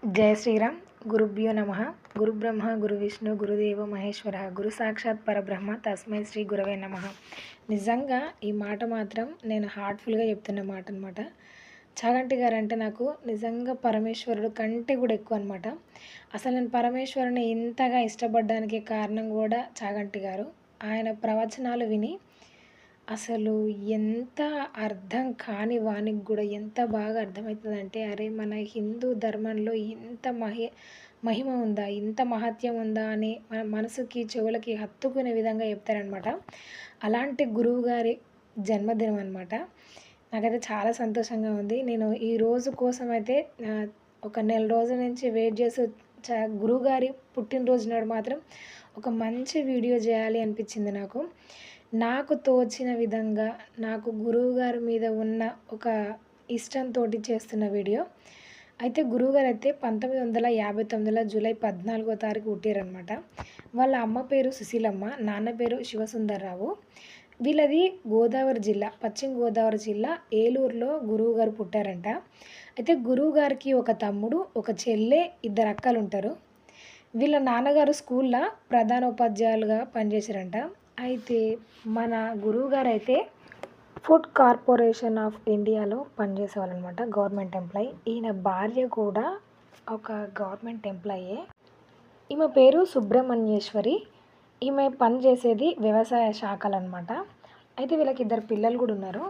జయ శ్రీరామ్. గురుభ్యో నమ. గురు బ్రహ్మ గురు విష్ణు గురుదేవ మహేశ్వర గురు సాక్షాత్ పరబ్రహ్మ తస్మై శ్రీ గురవే నమ. నిజంగా ఈ మాట మాత్రం నేను హార్ట్ఫుల్గా చెప్తున్న మాట అనమాట. చాగంటి గారు అంటే నాకు నిజంగా పరమేశ్వరుడు కంటే కూడా ఎక్కువ అనమాట. అసలు నేను పరమేశ్వరుని ఇంతగా ఇష్టపడడానికి కారణం కూడా చాగంటి గారు. ఆయన ప్రవచనాలు విని అసలు ఎంత అర్థం కాని వానికి కూడా ఎంత బాగా అర్థమవుతుందంటే, అరే మన హిందూ ధర్మంలో ఇంత మహిమ ఉందా, ఇంత మహత్యం ఉందా అని మన మనసుకి చెవులకి హత్తుకునే విధంగా చెప్తారనమాట. అలాంటి గురువు గారి జన్మదినం అనమాట. నాకైతే చాలా సంతోషంగా ఉంది. నేను ఈ రోజు కోసం అయితే ఒక నెల రోజుల నుంచి వెయిట్ చేసి గురువుగారి పుట్టినరోజు నాడు మాత్రం ఒక మంచి వీడియో చేయాలి అనిపించింది నాకు. నాకు తోచిన విధంగా నాకు గురువుగారి మీద ఉన్న ఒక ఇష్టంతో చేస్తున్న వీడియో. అయితే గురువుగారు అయితే 1959 జూలై 14వ తారీఖు పుట్టారనమాట. వాళ్ళ అమ్మ పేరు సుశీలమ్మ, నాన్న పేరు శివసుందర్రావు. వీళ్ళది గోదావరి జిల్లా, పశ్చిమ గోదావరి జిల్లా ఏలూరులో గురువుగారు పుట్టారంట. అయితే గురువుగారికి ఒక తమ్ముడు, ఒక చెల్లె, 2 అక్కలు ఉంటారు. వీళ్ళ నాన్నగారు స్కూల్లో ప్రధానోపాధ్యాయులుగా పనిచేశారంట. అయితే మన గురువుగారు అయితే ఫుడ్ కార్పొరేషన్ ఆఫ్ ఇండియాలో పనిచేసేవాళ్ళనమాట, గవర్నమెంట్ ఎంప్లాయీ. ఈయన భార్య కూడా ఒక గవర్నమెంట్ ఎంప్లాయే. ఈమె పేరు సుబ్రహ్మణ్యేశ్వరి. ఈమె పని చేసేది వ్యవసాయ శాఖలు అనమాట. అయితే వీళ్ళకి 2 పిల్లలు కూడా ఉన్నారు.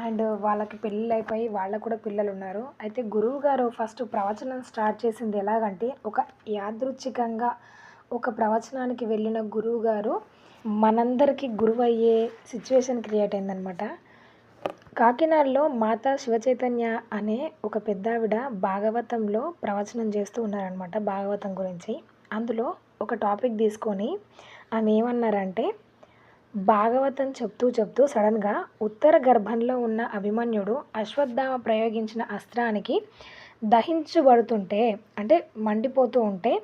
అండ్ వాళ్ళకి పెళ్ళిళ్ళు అయిపోయి వాళ్ళకు కూడా పిల్లలు ఉన్నారు. అయితే గురువు గారు ఫస్ట్ ప్రవచనం స్టార్ట్ చేసింది ఎలాగంటే, ఒక యాదృచ్ఛికంగా ఒక ప్రవచనానికి వెళ్ళిన గురువు గారు మనందరికీ గురువు అయ్యే సిచ్యువేషన్ క్రియేట్ అయిందనమాట. కాకినాడలో మాతా శివచైతన్య అనే ఒక పెద్దావిడ భాగవతంలో ప్రవచనం చేస్తూ ఉన్నారనమాట, భాగవతం గురించి. అందులో ఒక టాపిక్ తీసుకొని ఆమె ఏమన్నారంటే, భాగవతం చెప్తూ సడన్గా ఉత్తర గర్భంలో ఉన్న అభిమన్యుడు అశ్వత్థామ ప్రయోగించిన అస్త్రానికి దహించబడుతుంటే, అంటే మండిపోతూ ఉంటే,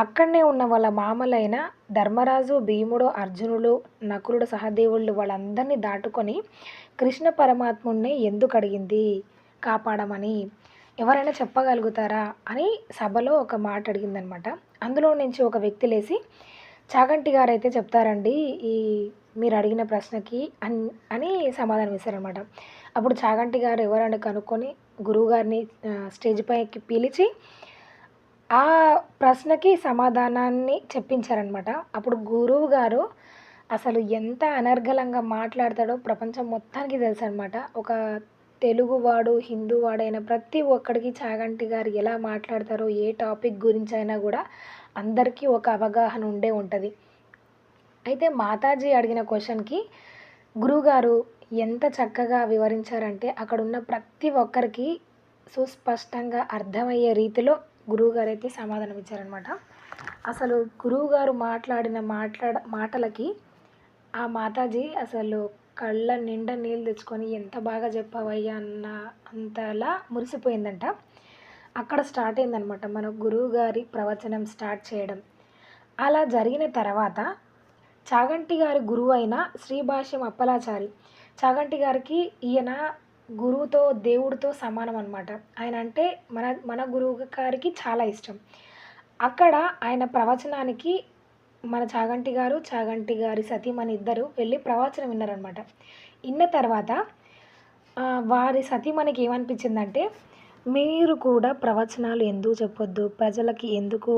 అక్కడనే ఉన్న వాళ్ళ మామలైన ధర్మరాజు, భీముడు, అర్జునుడు, నకులుడు, సహదేవుళ్ళు వాళ్ళందరినీ దాటుకొని కృష్ణ పరమాత్ముడిని ఎందుకు అడిగింది కాపాడమని ఎవరైనా చెప్పగలుగుతారా అని సభలో ఒక మాట అడిగిందనమాట. అందులో నుంచి ఒక వ్యక్తి లేచి, చాగంటి గారు అయితే చెప్తారండి ఈ మీరు అడిగిన ప్రశ్నకి అని సమాధానం ఇస్తారనమాట. అప్పుడు చాగంటి గారు ఎవరని కనుక్కొని గురువుగారిని స్టేజ్ పైకి పిలిచి ఆ ప్రశ్నకి సమాధానాన్ని చెప్పించారనమాట. అప్పుడు గురువు గారు అసలు ఎంత అనర్గళంగా మాట్లాడతాడో ప్రపంచం మొత్తానికి తెలుసు అనమాట. ఒక తెలుగువాడు, హిందూవాడైన ప్రతి ఒక్కడికి చాగంటి గారు ఎలా మాట్లాడతారో, ఏ టాపిక్ గురించి అయినా కూడా అందరికీ ఒక అవగాహన ఉండే ఉంటుంది. అయితే మాతాజీ అడిగిన క్వశ్చన్కి గురువుగారు ఎంత చక్కగా వివరించారంటే, అక్కడున్న ప్రతి ఒక్కరికి సుస్పష్టంగా అర్థమయ్యే రీతిలో గురువుగారు అయితే సమాధానం ఇచ్చారనమాట. అసలు గురువుగారు మాట్లాడిన మాటలకి ఆ మాతాజీ అసలు కళ్ళ నిండా నీళ్ళు తెచ్చుకొని ఎంత బాగా చెప్పావయ్యా అన్న అంతలా మురిసిపోయిందంట. అక్కడ స్టార్ట్ అయిందనమాట మన గురువుగారి ప్రవచనం స్టార్ట్ చేయడం. అలా జరిగిన తర్వాత చాగంటి గారి గురువు అయిన శ్రీభాష్యం అప్పలాచారి, చాగంటి గారికి ఈయన గురువుతో దేవుడితో సమానం అనమాట. ఆయన అంటే మన గురువు గారికి చాలా ఇష్టం. అక్కడ ఆయన ప్రవచనానికి మన చాగంటి గారు, చాగంటి గారి సతీమణి ఇద్దరు వెళ్ళి ప్రవచనం విన్నారనమాట. విన్న తర్వాత వారి సతీమణికి ఏమనిపించిందంటే, మీరు కూడా ప్రవచనాలు ఎందుకు చెప్పొద్దు, ప్రజలకి ఎందుకు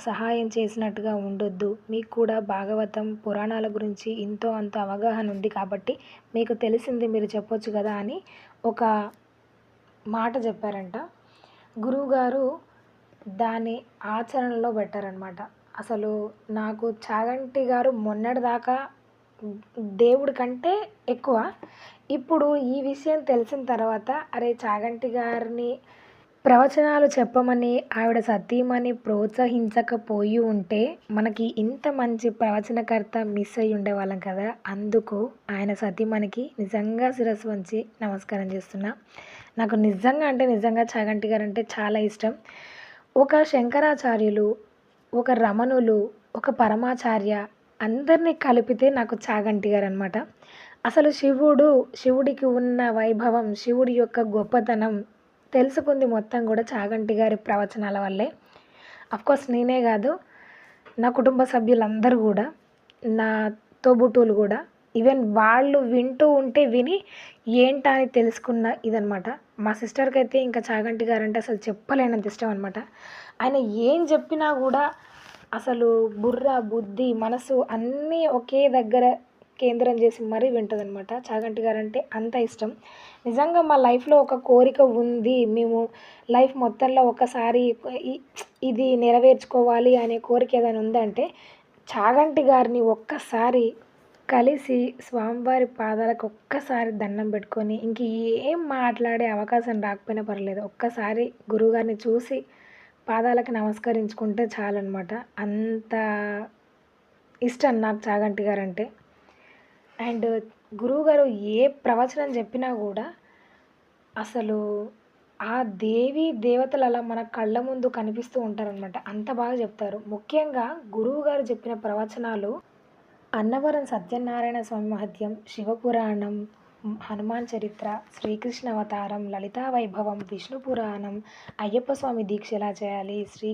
సహాయం చేసినట్టుగా ఉండొద్దు, మీకు కూడా భాగవతం పురాణాల గురించి ఇంతో అంత అవగాహన ఉంది కాబట్టి మీకు తెలిసింది మీరు చెప్పొచ్చు కదా అని ఒక మాట చెప్పారంట. గురువుగారు దాన్ని ఆచరణలో పెట్టారనమాట. అసలు నాకు చాగంటి గారు మొన్నటిదాకా దేవుడి కంటే ఎక్కువ. ఇప్పుడు ఈ విషయం తెలిసిన తర్వాత, అరే చాగంటి గారిని ప్రవచనాలు చెప్పమని ఆవిడ సతీమణి ప్రోత్సహించకపోయి ఉంటే మనకి ఇంత మంచి ప్రవచనకర్త మిస్ అయ్యి ఉండేవాళ్ళం కదా. అందుకు ఆయన సతీమణికి నిజంగా శిరస్సు వంచి నమస్కారం చేస్తున్నా. నాకు నిజంగా అంటే నిజంగా చాగంటి గారు అంటే చాలా ఇష్టం. ఒక శంకరాచార్యులు, ఒక రమణులు, ఒక పరమాచార్య అందరినీ కలిపితే నాకు చాగంటి గారు అనమాట. అసలు శివుడికి ఉన్న వైభవం, శివుడి యొక్క గొప్పతనం తెలుసుకుంది మొత్తం కూడా చాగంటి గారి ప్రవచనాల వల్లే. అఫ్కోర్స్ నేనే కాదు, నా కుటుంబ సభ్యులందరూ కూడా, నా తోబుట్టువులు కూడా, ఈవెన్ వాళ్ళు వింటూ ఉంటే విని ఏంటా అని తెలుసుకున్న ఇదనమాట. మా సిస్టర్కి అయితే ఇంకా చాగంటి గారంటే అసలు చెప్పలేనంత ఇష్టం అనమాట. ఆయన ఏం చెప్పినా కూడా అసలు బుర్ర, బుద్ధి, మనసు అన్నీ ఒకే దగ్గర కేంద్రం చేసి మరీ వింటుందనమాట. చాగంటి గారంటే అంత ఇష్టం. నిజంగా మా లైఫ్లో ఒక కోరిక ఉంది, మేము లైఫ్ మొత్తంలో ఒకసారి ఇది నెరవేర్చుకోవాలి అనే కోరిక ఏదైనా ఉందంటే చాగంటి గారిని ఒక్కసారి కలిసి స్వామివారి పాదాలకు ఒక్కసారి దండం పెట్టుకొని ఇంక ఏం మాట్లాడే అవకాశం రాకపోయినా పర్లేదు, ఒక్కసారి గురువుగారిని చూసి పాదాలకు నమస్కరించుకుంటే చాలన్నమాట. అంత ఇష్టం నాకు చాగంటి గారంటే. అండ్ గురువుగారు ఏ ప్రవచనం చెప్పినా కూడా అసలు ఆ దేవి దేవతలు అలా మన కళ్ళ ముందు కనిపిస్తూ ఉంటారనమాట. అంత బాగా చెప్తారు. ముఖ్యంగా గురువుగారు చెప్పిన ప్రవచనాలు అన్నవరం సత్యనారాయణ స్వామి మహత్యం, శివపురాణం, హనుమాన్ చరిత్ర, శ్రీకృష్ణ అవతారం, లలితా వైభవం, విష్ణు పురాణం, అయ్యప్ప స్వామి దీక్ష ఎలా చేయాలి, శ్రీ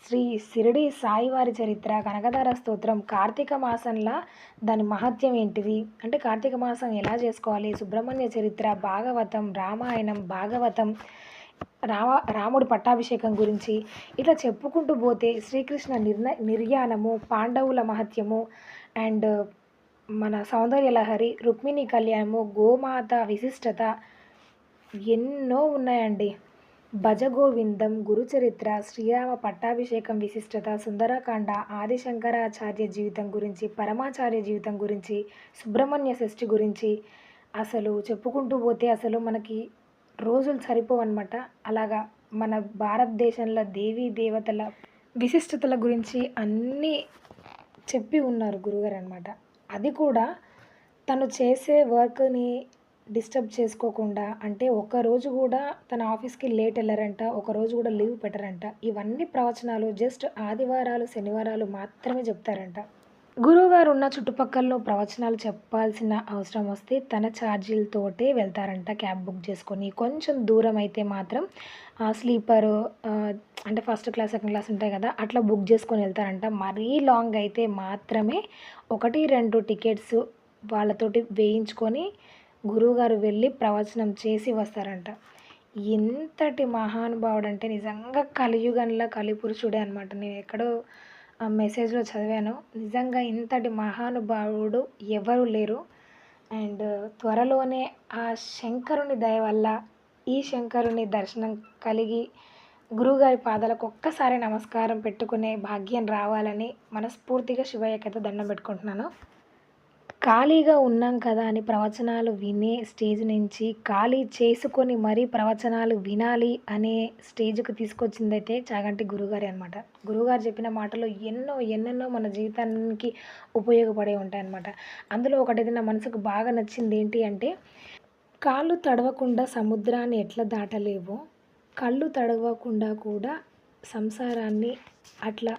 శ్రీ షిరిడి సాయివారి చరిత్ర, కనకదార స్తోత్రం, కార్తీక మాసంలో దాని మహత్యం ఏంటిది అంటే కార్తీక మాసం ఎలా చేసుకోవాలి, సుబ్రహ్మణ్య చరిత్ర, భాగవతం, రామాయణం, భాగవతం, రాముడి పట్టాభిషేకం గురించి ఇట్లా చెప్పుకుంటూ పోతే శ్రీకృష్ణ నిర్యాణము, పాండవుల మహత్యము, అండ్ మన సౌందర్యలహరి, రుక్మిణి కళ్యాణము, గోమాత విశిష్టత ఎన్నో ఉన్నాయండి. భజగోవిందం, గురుచరిత్ర, శ్రీరామ పట్టాభిషేకం విశిష్టత, సుందరకాండ, ఆదిశంకరాచార్య జీవితం గురించి, పరమాచార్య జీవితం గురించి, సుబ్రహ్మణ్య షష్ఠి గురించి అసలు చెప్పుకుంటూ పోతే అసలు మనకి రోజులు సరిపోవన్నమాట. అలాగా మన భారతదేశంలో దేవీ దేవతల విశిష్టతల గురించి అన్నీ చెప్పి ఉన్నారు గురుగారు అనమాట. అది కూడా తను చేసే వర్క్ని డిస్టర్బ్ చేసుకోకుండా, అంటే ఒకరోజు కూడా తన ఆఫీస్కి లేట్ వెళ్ళారంట, ఒకరోజు కూడా లీవ్ పెట్టారంట. ఇవన్నీ ప్రవచనాలు జస్ట్ ఆదివారాలు శనివారాలు మాత్రమే చెప్తారంట. గురువుగారు ఉన్న చుట్టుపక్కలలో ప్రవచనాలు చెప్పాల్సిన అవసరం వస్తే తన ఛార్జీలతోటే వెళ్తారంట, క్యాబ్ బుక్ చేసుకొని. కొంచెం దూరం అయితే మాత్రం స్లీపరు అంటే ఫస్ట్ క్లాస్ సెకండ్ క్లాస్ ఉంటాయి కదా, అట్లా బుక్ చేసుకొని వెళ్తారంట. మరీ లాంగ్ అయితే మాత్రమే 1-2 టికెట్స్ వాళ్ళతోటి వేయించుకొని గురువుగారు వెళ్ళి ప్రవచనం చేసి వస్తారంట. ఎంతటి మహానుభావుడు అంటే నిజంగా కలియుగంలో కలిపురుషుడే అనమాట. నేను ఎక్కడో మెసేజ్లో చదివాను. నిజంగా ఇంతటి మహానుభావుడు ఎవరు లేరు. అండ్ త్వరలోనే ఆ శంకరుని దయ వల్ల ఈ శంకరుని దర్శనం కలిగి గురువుగారి పాదాలకు ఒక్కసారి నమస్కారం పెట్టుకునే భాగ్యం రావాలని మనస్ఫూర్తిగా శివయ్యకైతే దండం పెట్టుకుంటున్నాను. ఖాళీగా ఉన్నాం కదా అని ప్రవచనాలు వినే స్టేజ్ నుంచి ఖాళీ చేసుకొని మరీ ప్రవచనాలు వినాలి అనే స్టేజ్కి తీసుకొచ్చిందైతే చాగంటి గురువుగారే అనమాట. గురువుగారు చెప్పిన మాటలు ఎన్నెన్నో మన జీవితానికి ఉపయోగపడే ఉంటాయన్నమాట. అందులో ఒకటి నా మనసుకు బాగా నచ్చింది ఏంటి అంటే, కాళ్ళు తడవకుండా సముద్రాన్ని ఎట్లా దాటలేవో, కళ్ళు తడవకుండా కూడా సంసారాన్ని అట్లా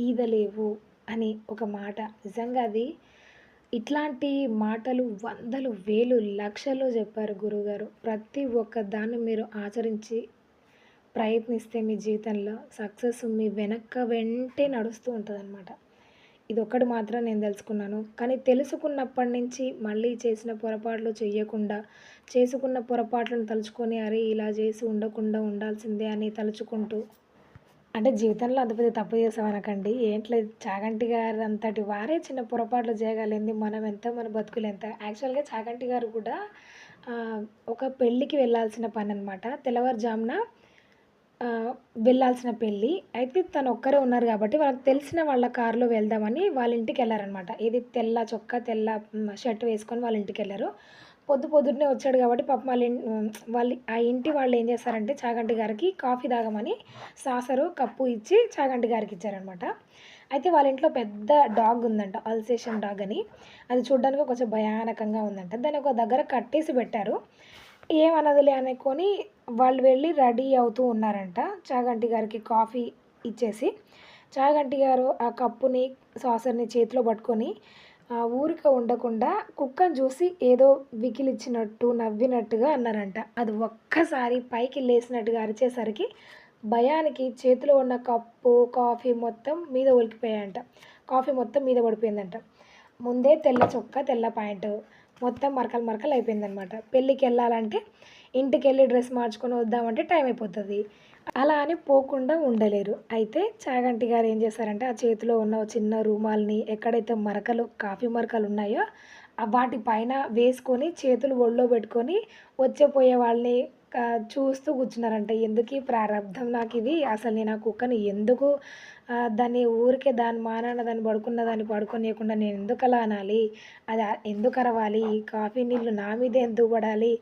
ఈదలేవు అని ఒక మాట. నిజంగా అది ఇట్లాంటి మాటలు వందలు, వేలు, లక్షల్లో చెప్పారు గురువుగారు. ప్రతి ఒక్క దాన్ని మీరు ఆచరించి ప్రయత్నిస్తే మీ జీవితంలో సక్సెస్ మీ వెంటే నడుస్తూ ఉంటుందన్నమాట. ఇదొక్కటి మాత్రం నేను తెలుసుకున్నాను. కానీ తెలుసుకున్నప్పటి నుంచి మళ్ళీ చేసిన పొరపాట్లు చేయకుండా, చేసుకున్న పొరపాట్లను తలుచుకొని అరే ఇలా చేసి ఉండకుండా ఉండాల్సిందే అని తలుచుకుంటూ, అంటే జీవితంలో అంత పెద్ద తప్పు చేసామనకండి, ఏంట్లేదు, చాగంటి గారు అంతటి వారే చిన్న పొరపాట్లు చేయగలిగింది, మనం ఎంత, మన బతుకులు ఎంత. యాక్చువల్గా చాగంటి గారు కూడా ఒక పెళ్ళికి వెళ్ళాల్సిన పని అనమాట. తెల్లవారుజామున వెళ్ళాల్సిన పెళ్ళి. అయితే తను ఒక్కరే ఉన్నారు కాబట్టి వాళ్ళకి తెలిసిన వాళ్ళ కారులో వెళ్దామని వాళ్ళ ఇంటికి వెళ్ళారనమాట. ఇది తెల్ల చొక్కా, తెల్ల షర్ట్ వేసుకొని వాళ్ళ ఇంటికి వెళ్ళారు. పొద్దున్నే వచ్చాడు కాబట్టి పాపం ఆ ఇంటి వాళ్ళు ఏం చేస్తారంటే చాగంటి గారికి కాఫీ తాగమని సాసరు, కప్పు ఇచ్చి చాగంటి గారికి ఇచ్చారనమాట. అయితే వాళ్ళ ఇంట్లో పెద్ద డాగ్ ఉందంట, అల్సేషన్ డాగ్ అని. అది చూడడానికి కొంచెం భయానకంగా ఉందంట. దాన్ని ఒక దగ్గర కట్టేసి పెట్టారు. ఏమన్నదిలే అనుకొని వాళ్ళు వెళ్ళి రెడీ అవుతూ ఉన్నారంట. చాగంటి గారికి కాఫీ ఇచ్చేసి చాగంటి గారు ఆ కప్పుని, సాసర్ని చేతిలో పట్టుకొని ఊరికే ఉండకుండా కుక్కని చూసి ఏదో వికిలిచ్చినట్టు, నవ్వినట్టుగా అన్నారంట. అది ఒక్కసారి పైకి లేసినట్టుగా అరిచేసరికి భయానికి చేతిలో ఉన్న కప్పు, కాఫీ మొత్తం మీద ఒలికిపోయాయంట. కాఫీ మొత్తం మీద పడిపోయిందంట. ముందే తెల్ల చొక్కా, తెల్ల ప్యాంటు మొత్తం మరకలు మరకలు అయిపోయిందనమాట. పెళ్ళికెళ్ళాలంటే ఇంటికెళ్ళి డ్రెస్ మార్చుకొని వద్దామంటే టైం అయిపోతది. అలా అని పోకుండా ఉండలేరు. అయితే చాగంటి గారు ఏం చేశారంటే, ఆ చేతిలో ఉన్న ఓ చిన్న రుమాల్ని ఎక్కడైతే మరకలు, కాఫీ మరకలున్నాయో వాటి పైన వేసుకొని, చేతులు ఒళ్ళో పెట్టుకొని వచ్చే పోయే వాళ్ళని చూస్తూ కూర్చున్నారంట. ఎందుకీ ప్రారబ్ధం నాకిది, అసలు నేను ఆ కుక్కని ఎందుకు దాన్ని ఊరికే దాని మానాన దాన్ని పడుకున్న దాన్ని పడుకోనీయకుండా నేనెందుకలా అనాలి? అది ఎందుకు అరవాలి? ఈ కాఫీ నీళ్ళు నా మీదే ఎందుకు పడాలి?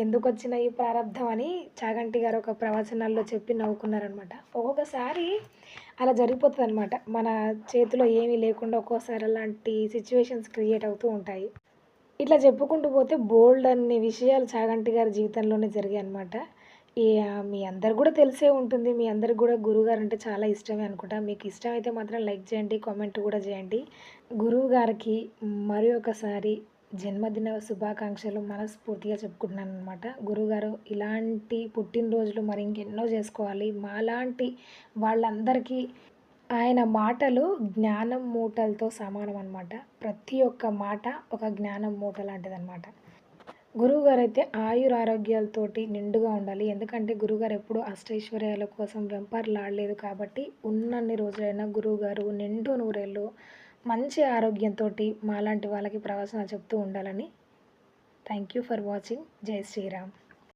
ఎందుకొచ్చిన ఈ ప్రారబ్ధం అని చాగంటి గారు ఒక ప్రవచనాల్లో చెప్పి నవ్వుకున్నారనమాట. ఒక్కొక్కసారి అలా జరిగిపోతదనమాట. మన చేతిలో ఏమీ లేకుండా ఒక్కోసారి అలాంటి సిచ్యువేషన్స్ క్రియేట్ అవుతూ ఉంటాయి. ఇట్లా చెప్పుకుంటూ పోతే బోలెడన్ని విషయాలు చాగంటి గారి జీవితంలోనే జరిగాయనమాట. మీ అందరికి గూడా తెలిసే ఉంటుంది. మీ అందరికి గూడా గురువుగారంటే చాలా ఇష్టమే అనుకుంటా. మీకు ఇష్టమైతే మాత్రం లైక్ చేయండి, కామెంట్ కూడా చేయండి. గురువుగారికి మరి ఒకసారి జన్మదిన శుభాకాంక్షలు మనస్ఫూర్తిగా చెప్పుకుంటున్నాననమాట. గురువుగారు ఇలాంటి పుట్టినరోజులు మరి ఇంకెన్నో చేసుకోవాలి. మాలాంటి వాళ్ళందరికీ ఆయన మాటలు జ్ఞానం మూటలతో సమానం అనమాట. ప్రతి ఒక్క మాట ఒక జ్ఞానం మూట లాంటిదనమాట. గురువుగారైతే ఆయురారోగ్యాలతోటి నిండుగా ఉండాలి. ఎందుకంటే గురువుగారు ఎప్పుడూ అష్టైశ్వర్యాల కోసం వెంపర్లాడలేదు కాబట్టి ఉన్నన్ని రోజులైనా గురువుగారు నిండు నూరేళ్ళు మంచి ఆరోగ్యంతోటి మాలాంటి వాళ్ళకి ప్రవచనాలు చెప్తూ ఉండాలని. Thank you for watching. జై శ్రీరామ్.